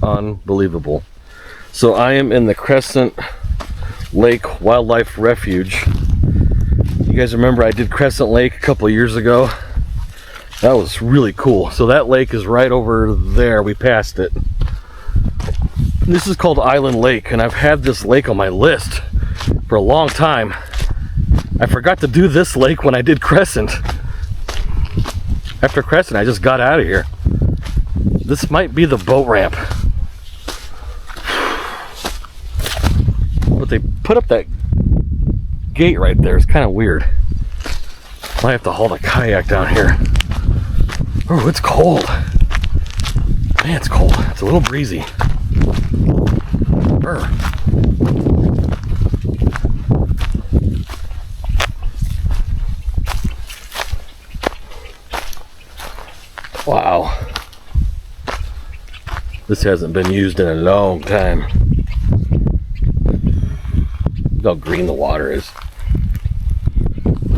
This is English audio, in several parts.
Unbelievable. So I am in the Crescent Lake Wildlife Refuge. You guys remember I did Crescent Lake a couple of years ago? That was really cool. So that lake is right over there. We passed it. This is called Island Lake, and I've had this lake on my list for a long time. I forgot to do this lake when I did Crescent. After Crescent, I just got out of here. This might be the boat ramp. But they put up that gate right there. It's kind of weird. Might have to haul the kayak down here. Oh, it's cold. Man, it's cold. It's a little breezy. Brr. Wow. This hasn't been used in a long time. Look how green the water is.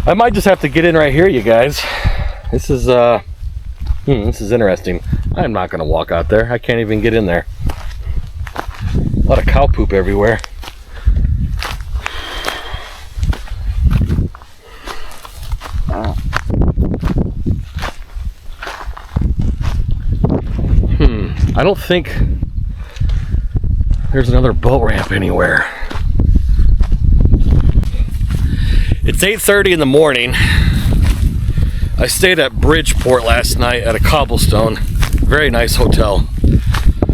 I might just have to get in right here, you guys. This is interesting. I'm not gonna walk out there. I can't even get in there. A lot of cow poop everywhere. I don't think there's another boat ramp anywhere. It's 8:30 in the morning. I stayed at Bridgeport last night at a Cobblestone. Very nice hotel.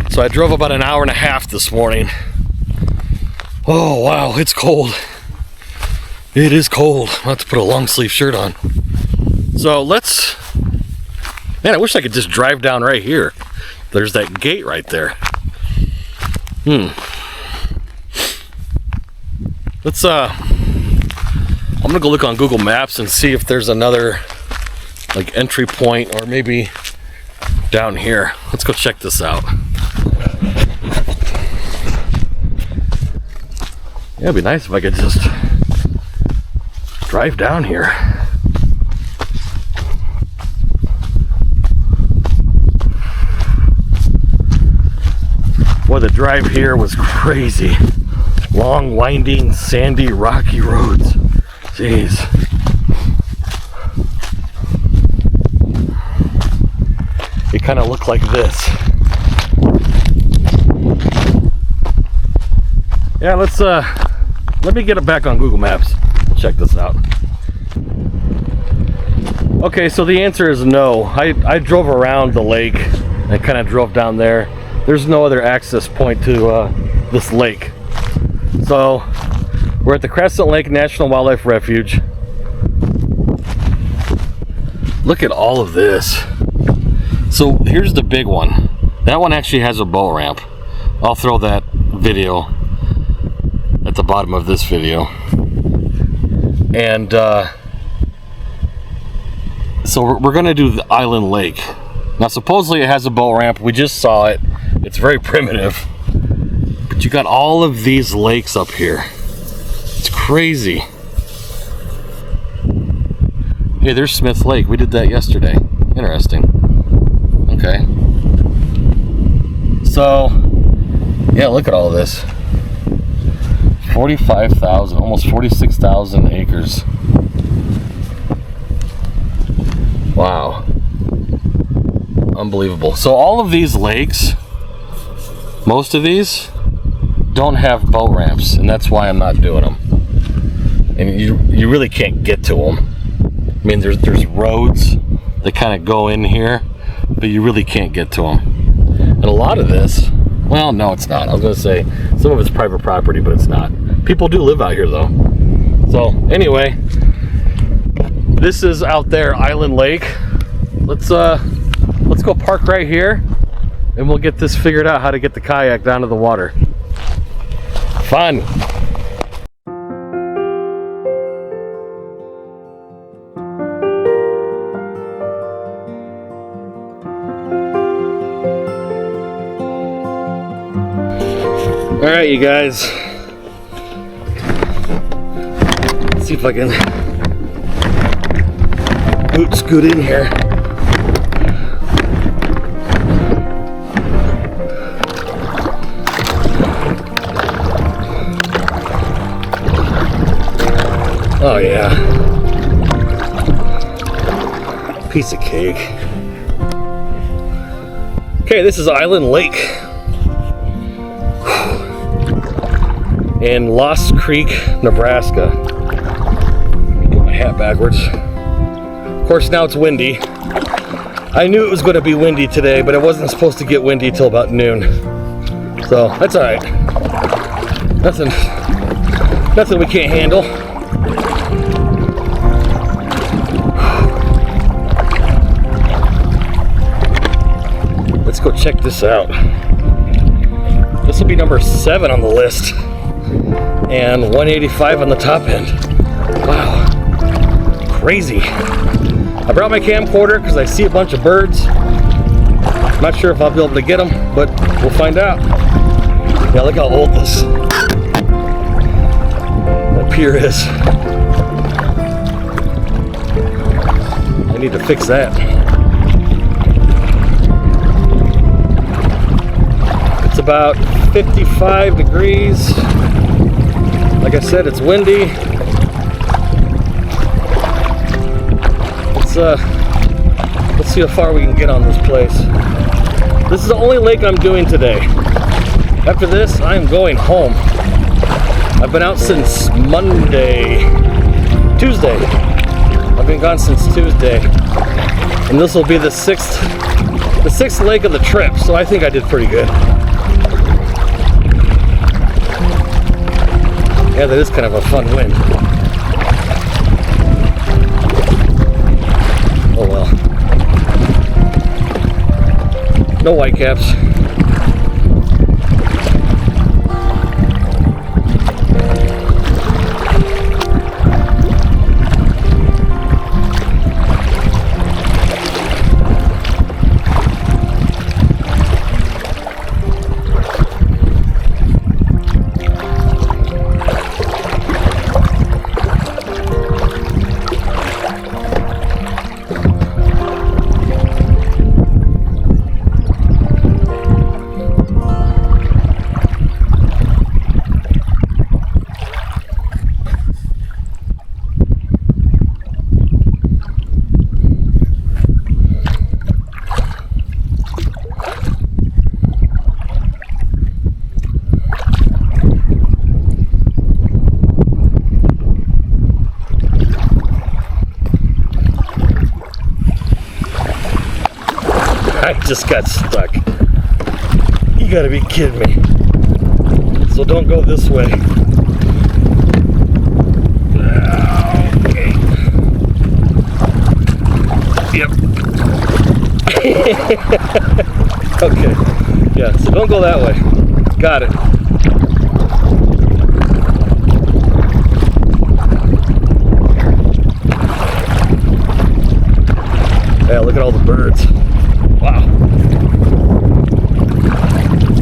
So I drove about an hour and a half this morning. Oh wow, it's cold. It is cold. I'll have to put a long sleeve shirt on. So man, I wish I could just drive down right here. There's that gate right there. I'm gonna go look on Google Maps and see if there's another like entry point, or maybe down here. Let's go check this out. Yeah, it'd be nice if I could just drive down here. Boy, the drive here was crazy. Long, winding, sandy, rocky roads. Jeez. It kind of looked like this. Yeah, let me get it back on Google Maps. Check this out. Okay, so the answer is no. I drove around the lake. I kind of drove down there. There's no other access point to this lake. So we're at the Crescent Lake National Wildlife Refuge. Look at all of this. So here's the big one. That one actually has a boat ramp. I'll throw that video at the bottom of this video. And so we're gonna do the Island Lake. Now supposedly it has a boat ramp. We just saw it. It's very primitive. But you got all of these lakes up here. It's crazy. Hey, there's Smith Lake. We did that yesterday. Interesting. Okay. So, yeah, look at all of this. 45,000, almost 46,000 acres. Wow. Unbelievable. So all of these lakes, most of these, don't have boat ramps, and that's why I'm not doing them. And you really can't get to them. I mean, there's roads that kind of go in here, but you really can't get to them. And a lot of this, well, no, it's not. I was going to say some of it's private property, but it's not. People do live out here, though. So anyway, this is out there, Island Lake. Let's go park right here, and we'll get this figured out, how to get the kayak down to the water. Fun. All right, you guys. Let's see if I can scoot in here. Oh yeah. Piece of cake. Okay, this is Island Lake in Lost Creek, Nebraska. Get my hat backwards. Of course, now it's windy. I knew it was going to be windy today, but it wasn't supposed to get windy till about noon. So that's all right. Nothing we can't handle. Let's go check this out. This will be number 7 on the list, and 185 on the top end. Wow, crazy. I brought my camcorder because I see a bunch of birds. I'm not sure if I'll be able to get them, but we'll find out. Yeah, look how old this pier is. I need to fix that. It's about 55 degrees. Like I said, it's windy. Let's see how far we can get on this place. This is the only lake I'm doing today. After this, I'm going home. I've been out since Tuesday. I've been gone since Tuesday. And this will be the sixth lake of the trip, so I think I did pretty good. Yeah, that is kind of a fun wind. Oh well. No whitecaps. I just got stuck. You gotta be kidding me. So don't go this way. Okay. Yep. Okay. Yeah, so don't go that way. Got it. Yeah, look at all the birds. Wow.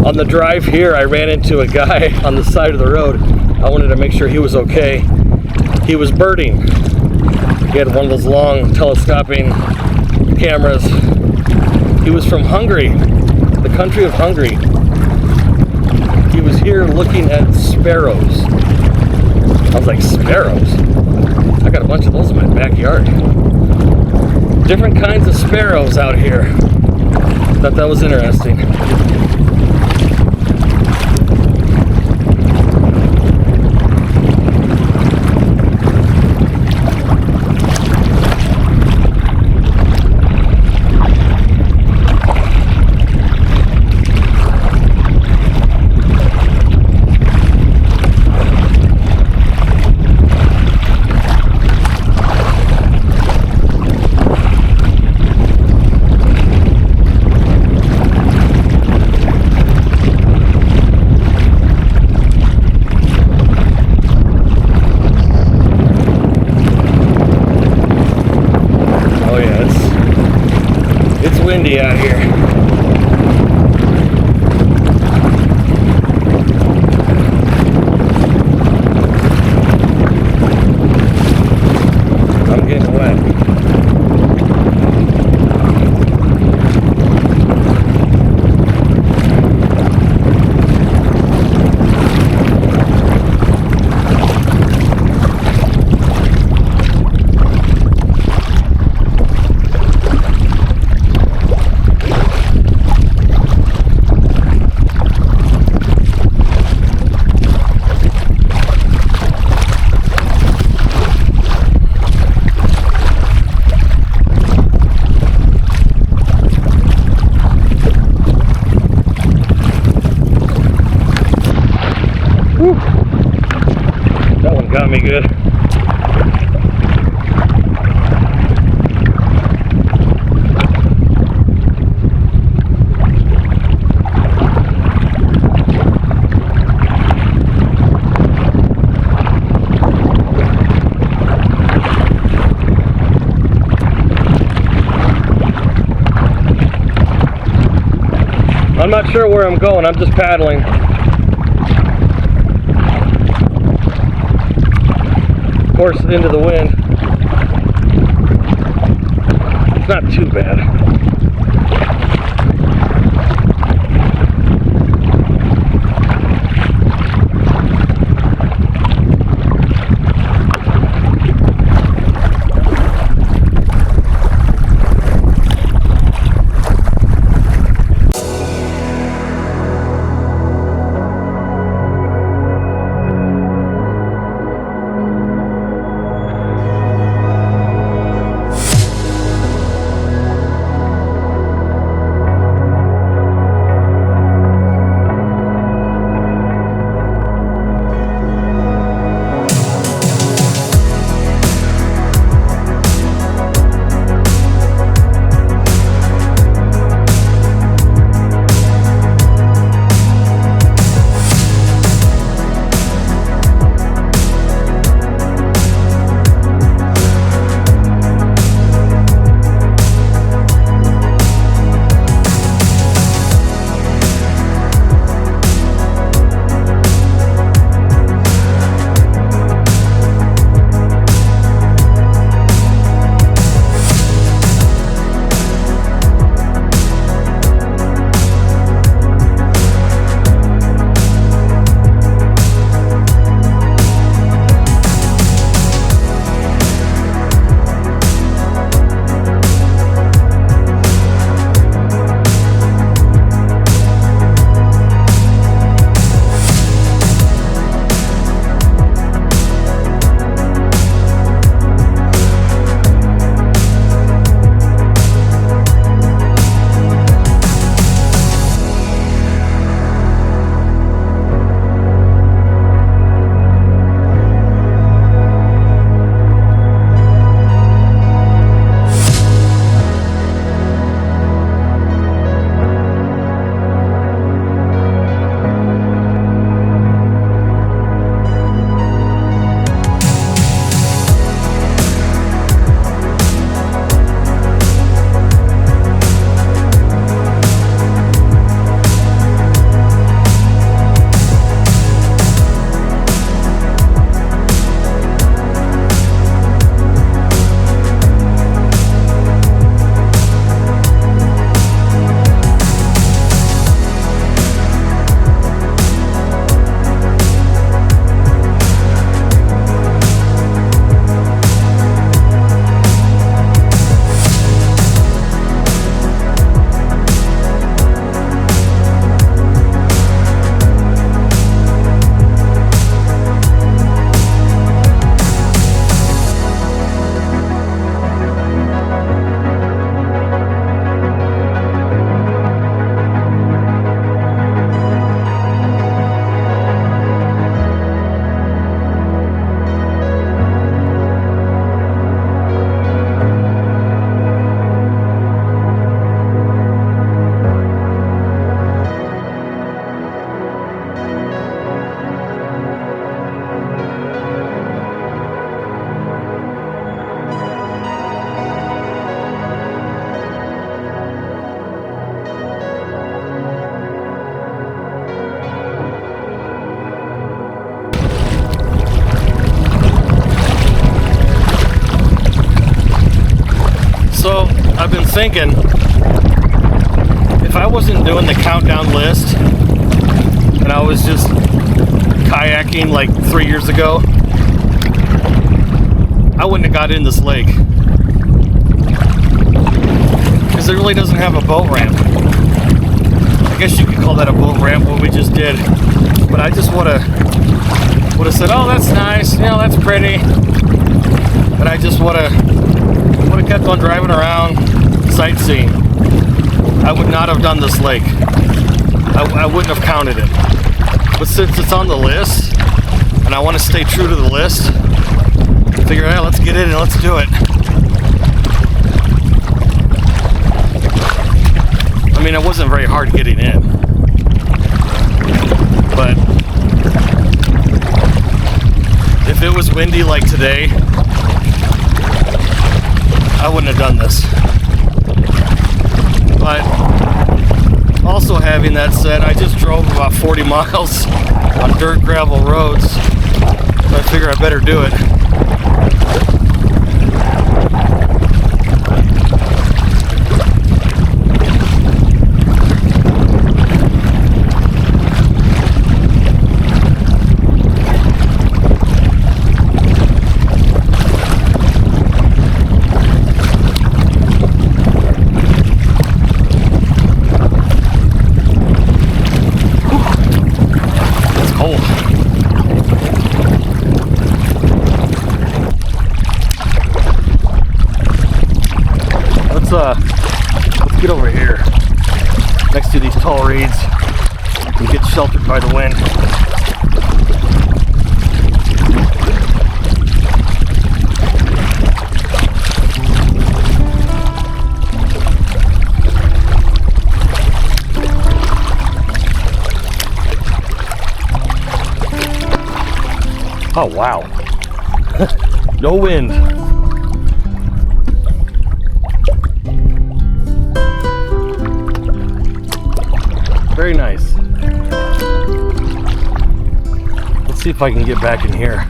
On the drive here, I ran into a guy on the side of the road. I wanted to make sure he was okay. He was birding. He had one of those long telescoping cameras. He was from Hungary, the country of Hungary. He was here looking at sparrows. I was like, sparrows? I got a bunch of those in my backyard. Different kinds of sparrows out here. Thought that was interesting. Windy out here. I'm getting wet. got me good. I'm not sure where I'm going, I'm just paddling. Of course, into the wind. It's not too bad. So I've been thinking, if I wasn't doing the countdown list and I was just kayaking like 3 years ago, I wouldn't have got in this lake, because it really doesn't have a boat ramp. I guess you could call that a boat ramp, what we just did, but I just would have said, oh, that's nice, you know, that's pretty, and I just would have kept on driving around sightseeing. I would not have done this lake. I wouldn't have counted it. But since it's on the list, and I want to stay true to the list. Figure out, let's get in and let's do it. I mean, it wasn't very hard getting in, but if it was windy like today, I wouldn't have done this. But also, having that said, I just drove about 40 miles on dirt gravel roads, so I figure I better do it. Let's get over here next to these tall reeds and get sheltered by the wind. Oh wow. No wind. Very nice. Let's see if I can get back in here.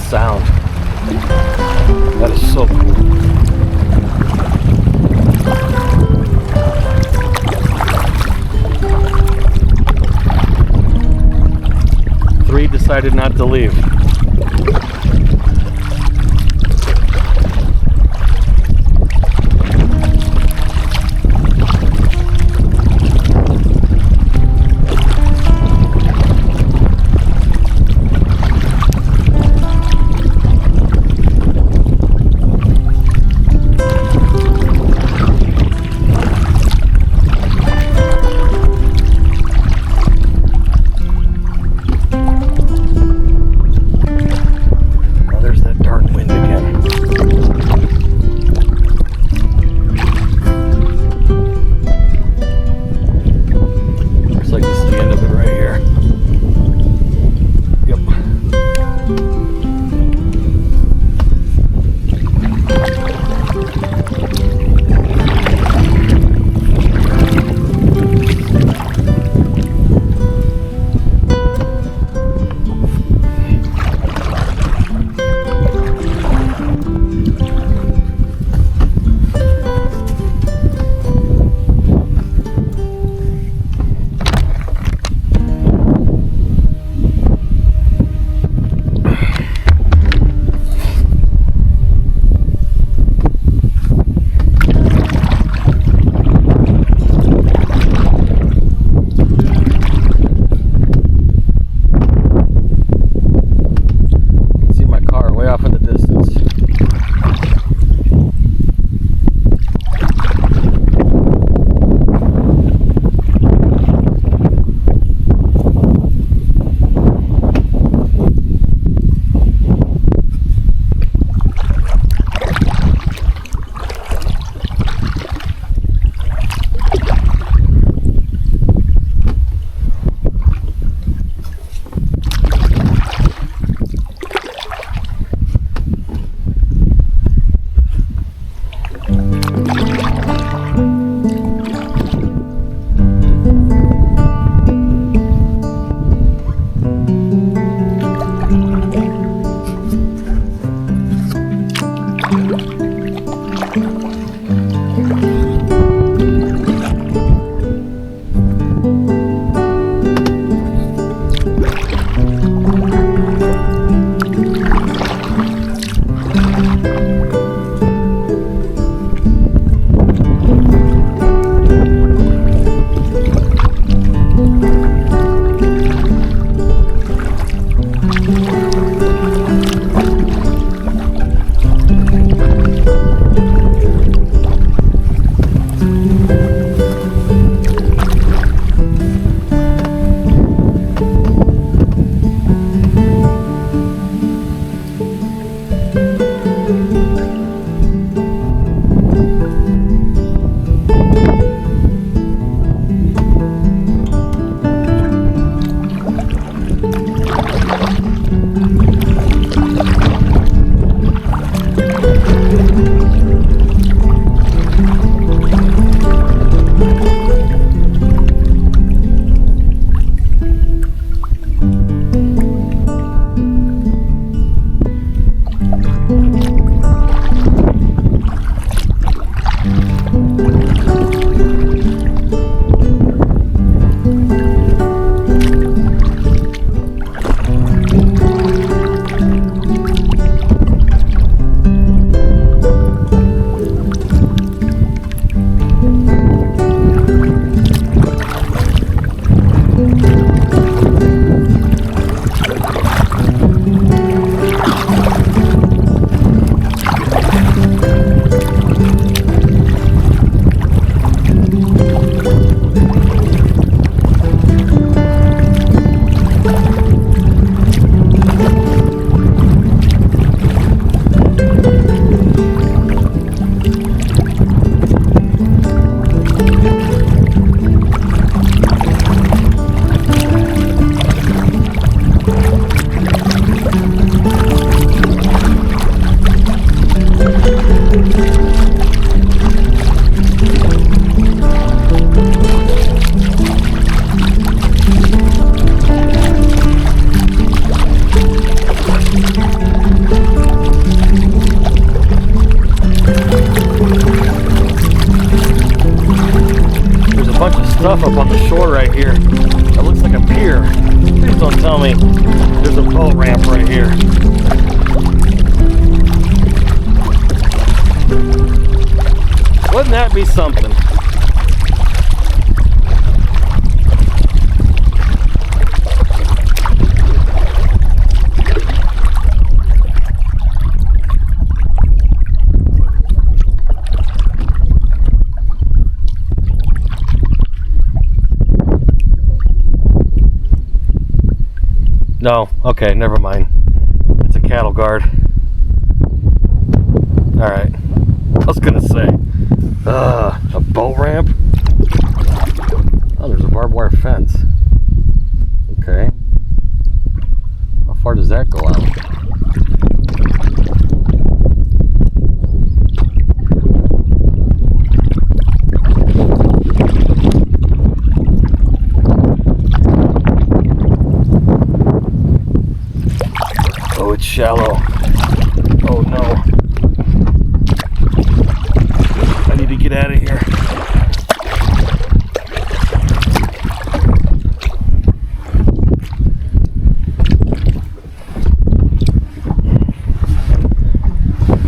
Sound. That is so cool. Three decided not to leave. There's a boat ramp right here. Wouldn't that be something? No, okay, never mind. It's a cattle guard. Alright. I was gonna say, a boat ramp? Oh, there's a barbed wire fence. Okay. How far does that go out? Oh, it's shallow. Oh no. I need to get out of here.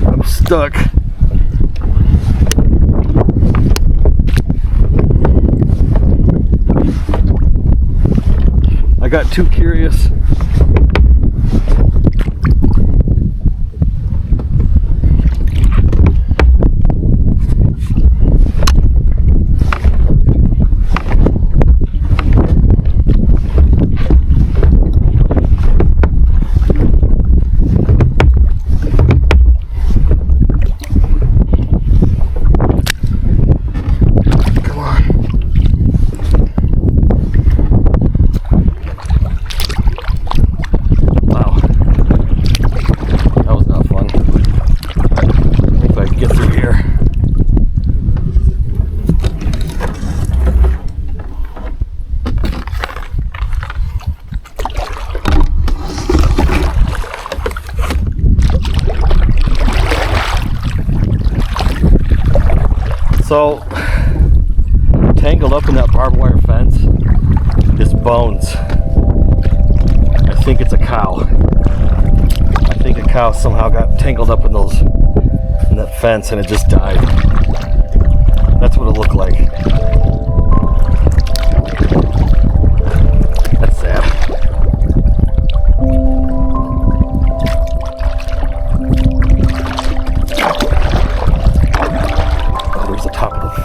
I'm stuck. I got too curious. So, tangled up in that barbed wire fence is bones. I think it's a cow. I think a cow somehow got tangled up in that fence and it just died. That's what it looked like. That's sad.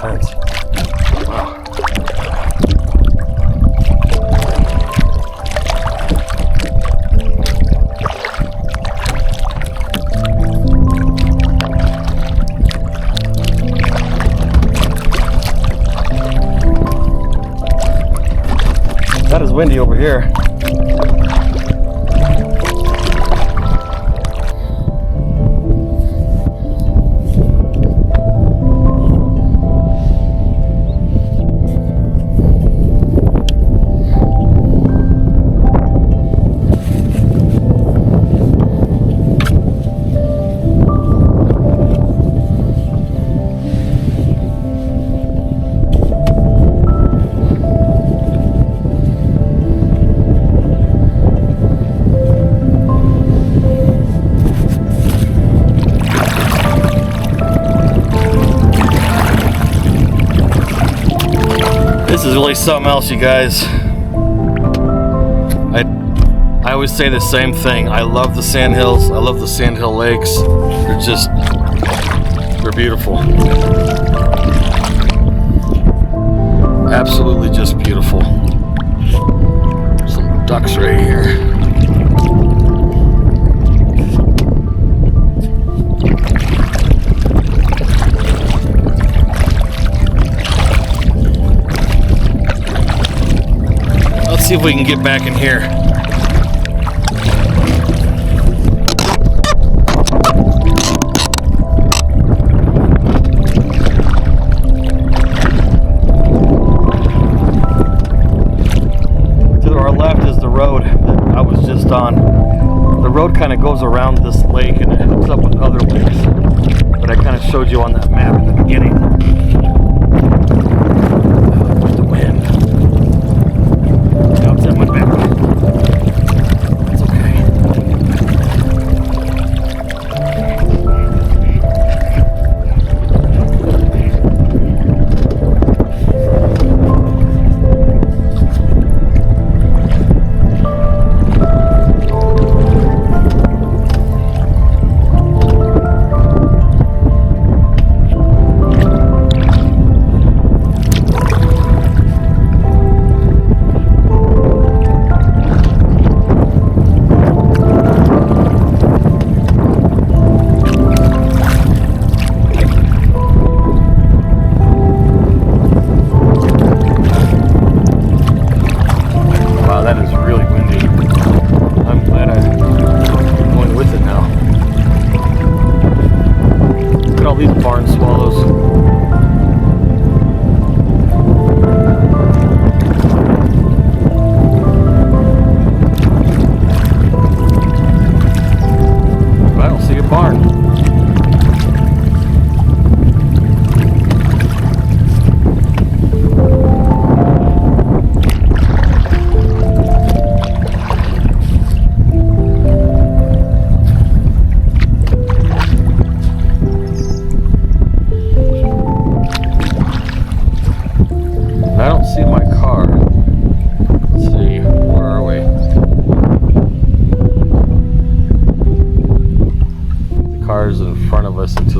Fence. Wow. Not as windy over here. This is really something else, you guys. I always say the same thing. I love the sandhills. I love the sandhill lakes. They're beautiful. Absolutely just beautiful. Some ducks right here. Let's see if we can get back in here. To our left is the road that I was just on. The road kind of goes around this lake and it hooks up with other lakes that I kind of showed you on that map at the beginning. There's the wind. That went back. It's okay.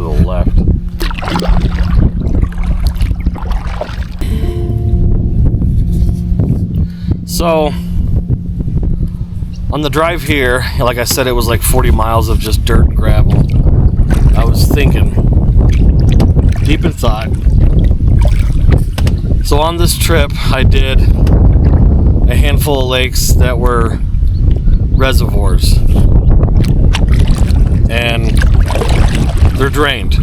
the left. So, on the drive here, like I said, it was like 40 miles of just dirt and gravel. I was thinking, deep in thought. So on this trip, I did a handful of lakes that were reservoirs. And they're drained.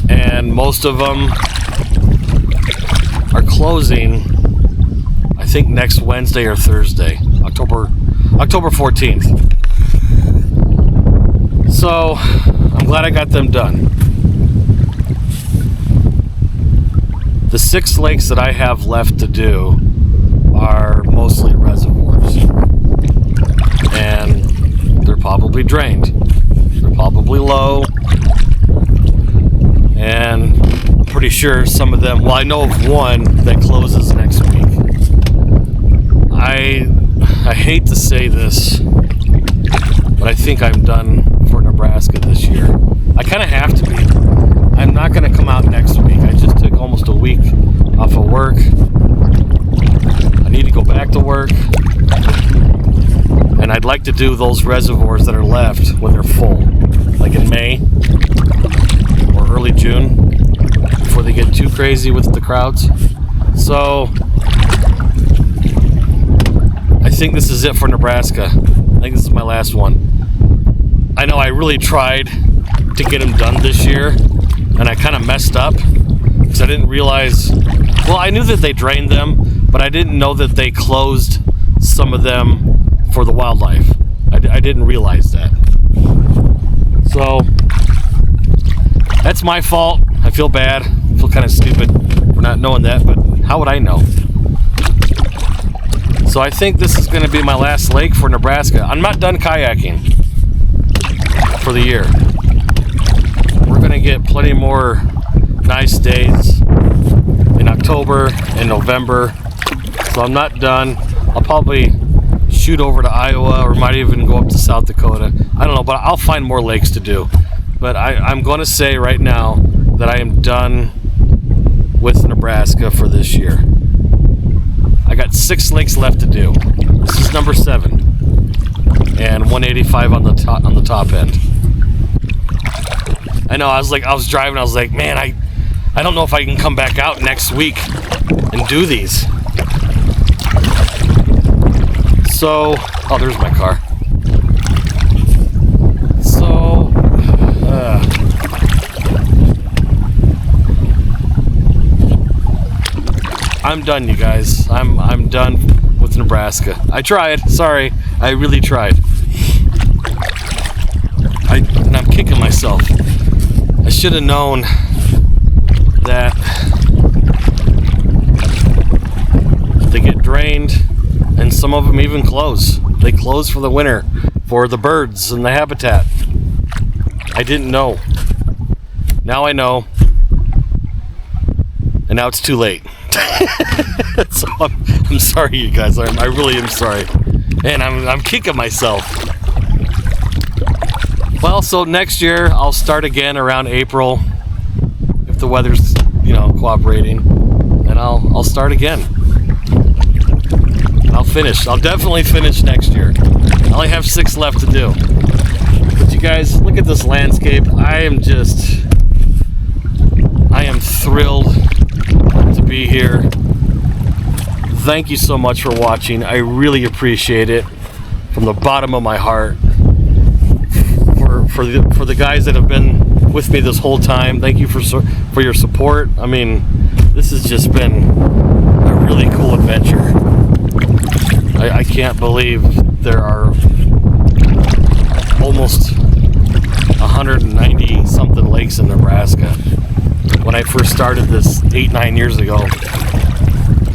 And most of them are closing, I think next Wednesday or Thursday, October 14th. So I'm glad I got them done. The 6 lakes that I have left to do are mostly reservoirs. And they're probably drained. They're probably low. And I'm pretty sure some of them, well, I know of one that closes next week. I hate to say this, but I think I'm done for Nebraska this year. I kind of have to be. I'm not going to come out next week. I just took almost a week off of work. I need to go back to work. And I'd like to do those reservoirs that are left when they're full, like in May or early June, before they get too crazy with the crowds. So I think this is it for Nebraska. I think this is my last one. I know I really tried to get them done this year, and I kind of messed up because I didn't realize, well, I knew that they drained them, but I didn't know that they closed some of them for the wildlife. I didn't realize that. So that's my fault. I feel bad. I feel kind of stupid for not knowing that, but how would I know? So I think this is going to be my last lake for Nebraska. I'm not done kayaking for the year. We're going to get plenty more nice days in October and November. So I'm not done. I'll probably shoot over to Iowa, or might even go up to South Dakota. I don't know, but I'll find more lakes to do. But I'm going to say right now that I am done with Nebraska for this year. I got 6 lakes left to do. This is number 7, and 185 on the top end. I know. I was driving. I was like, man, I don't know if I can come back out next week and do these. So, oh, there's my car. So, I'm done, you guys. I'm done with Nebraska. I tried. Sorry, I really tried. And I'm kicking myself. I should have known that they get drained, and some of them even close. They close for the winter for the birds and the habitat. I didn't know. Now I know. And now it's too late. So I'm sorry, you guys. I really am sorry. And I'm kicking myself. Well, so next year I'll start again around April, if the weather's, cooperating, and I'll start again. And I'll finish. I'll definitely finish next year. I only have 6 left to do. But you guys, look at this landscape. I am thrilled to be here. Thank you so much for watching. I really appreciate it from the bottom of my heart. For the guys that have been with me this whole time, thank you for your support. I mean, this has just been a really cool adventure. I can't believe there are almost 190 something lakes in Nebraska. When I first started this 8-9 years ago,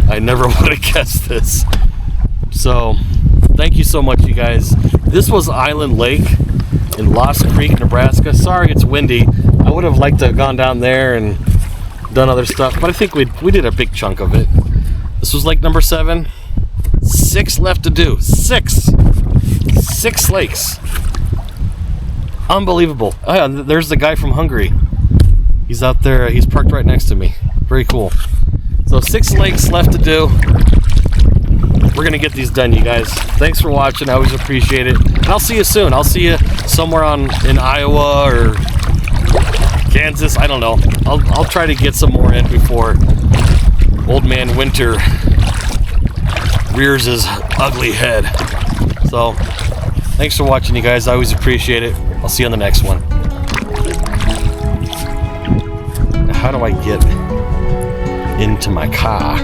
I never would have guessed this. So thank you so much, you guys. This was Island Lake in Lost Creek, Nebraska. Sorry it's windy. I would have liked to have gone down there and done other stuff, but I think we did a big chunk of it. This was lake number 7. 6 left to do. 6 lakes. Unbelievable. Oh yeah, there's the guy from Hungary. He's out there. He's parked right next to me. Very cool. So 6 lakes left to do. We're going to get these done, you guys. Thanks for watching. I always appreciate it. And I'll see you soon. I'll see you somewhere in Iowa or Kansas. I don't know. I'll try to get some more in before Old Man Winter rears his ugly head. So, thanks for watching, you guys. I always appreciate it. I'll see you on the next one. Now, how do I get into my car?